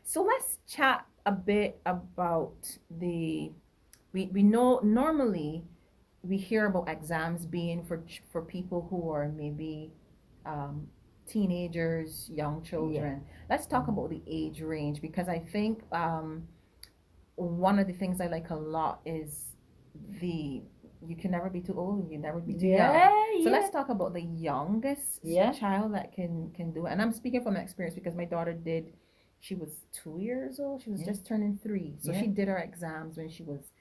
So let's chat a bit about we know normally we hear about exams being for people who are maybe um, teenagers, young Yeah. children. Let's talk about the age range because I think one of the things I like a lot is the you can never be too old and you never be too young. Yeah, So yeah, let's talk about the youngest yeah. child that can do it. And I'm speaking from experience because my daughter did. She was 2 years old. She was Yeah, just turning three, so yeah. she did her exams when she was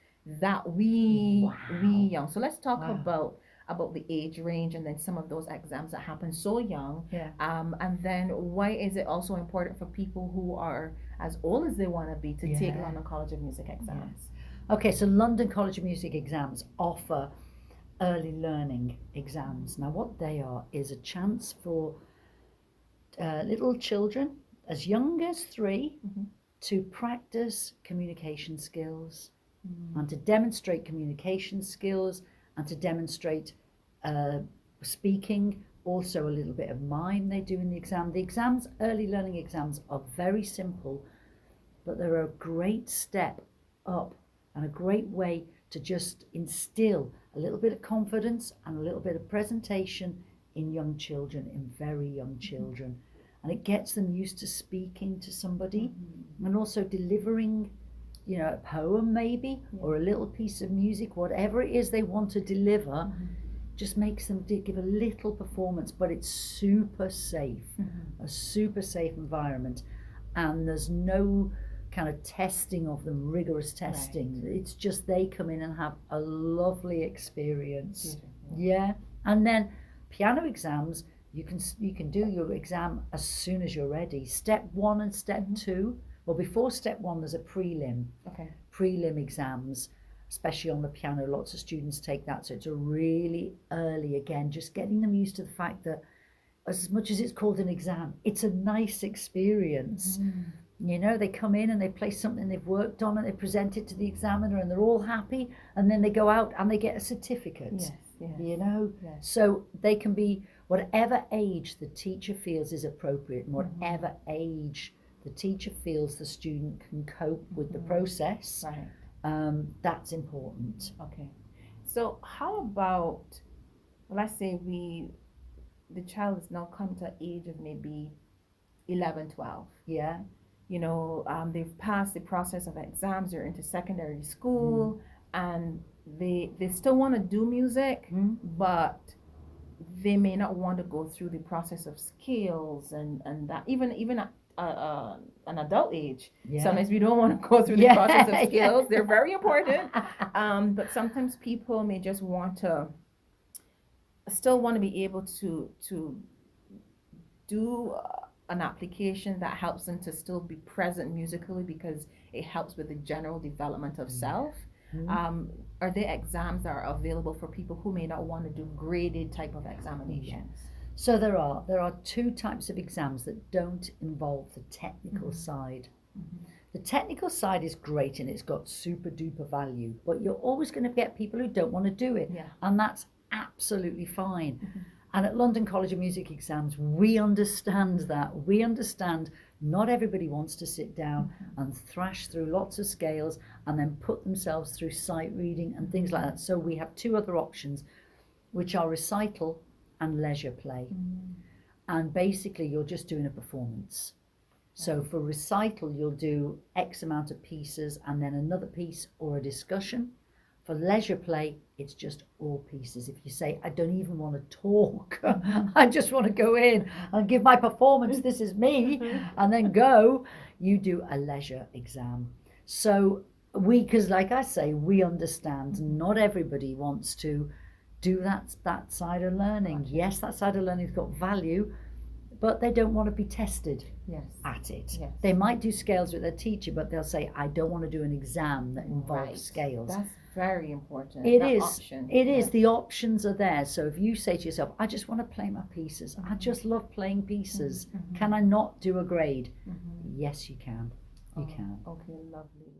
that wee Wow. young. So let's talk Wow. about the age range and then some of those exams that happen so young. Yeah. And then why is it also important for people who are as old as they want to be to take Yeah. London College of Music Yeah. exams? Okay, so London College of Music exams offer early learning exams. Now, what they are is a chance for little children as young as 3 Mm-hmm. to practice communication skills and Mm. to demonstrate communication skills and to demonstrate uh, speaking. Also, a little bit of mime they do in the exam. The exams, early learning exams, are very simple, but they're a great step up and a great way to just instill a little bit of confidence and a little bit of presentation in young children, in very young children. And it gets them used to speaking to somebody Mm-hmm. and also delivering, a poem maybe, Yeah. or a little piece of music, whatever it is they want to deliver, Mm-hmm. just makes them give a little performance, but it's super safe, Mm-hmm. a super safe environment. And there's no kind of testing of them, rigorous testing. Right. It's just they come in and have a lovely experience. Beautiful. Yeah. And then piano exams, you can do your exam as soon as you're ready. Step 1 and step Mm-hmm. 2. Well, before step 1 there's a Okay. prelim exams, especially on the piano. Lots of students take that, so it's a really early, again, just getting them used to the fact that as much as it's called an exam, it's a nice experience. Mm-hmm. They come in and they play something they've worked on and they present it to the examiner and they're all happy, and then they go out and they get a certificate. Yes. Yes. Yes. So they can be whatever age the teacher feels is appropriate, and whatever age the teacher feels the student can cope with the process. Right. That's important. Okay. So how about let's say the child is now come to age of maybe 11, 12. Yeah. They've passed the process of exams, they're into secondary school, and they still want to do music, but they may not want to go through the process of scales and that even at an adult age. Yeah. Sometimes we don't want to go through the process of scales. They're very important, but sometimes people may just want to still want to be able to do an application that helps them to still be present musically because it helps with the general development of self. Are there exams that are available for people who may not want to do graded type of examinations? So there are two types of exams that don't involve the technical side. The technical side is great and it's got super duper value, but you're always going to get people who don't want to do it. Yeah. And that's absolutely fine. And at London College of Music exams, we understand that. We understand not everybody wants to sit down and thrash through lots of scales and then put themselves through sight reading and things like that. So we have two other options, which are recital and leisure play. And basically, you're just doing a performance. So for recital, you'll do X amount of pieces and then another piece or a discussion. For leisure play, it's just all pieces. If you say, I don't even want to talk, I just want to go in and give my performance, this is me, and then go, you do a leisure exam. So because like I say, we understand not everybody wants to do that side of learning. Yes, that side of learning's got value, but they don't want to be tested at it. Yes. They might do scales with their teacher, but they'll say, I don't want to do an exam that involves scales. That's very important. It that is. Option. It is. The options are there. So if you say to yourself, I just want to play my pieces. I just love playing pieces. Can I not do a grade? Yes, you can. You can. Okay, lovely.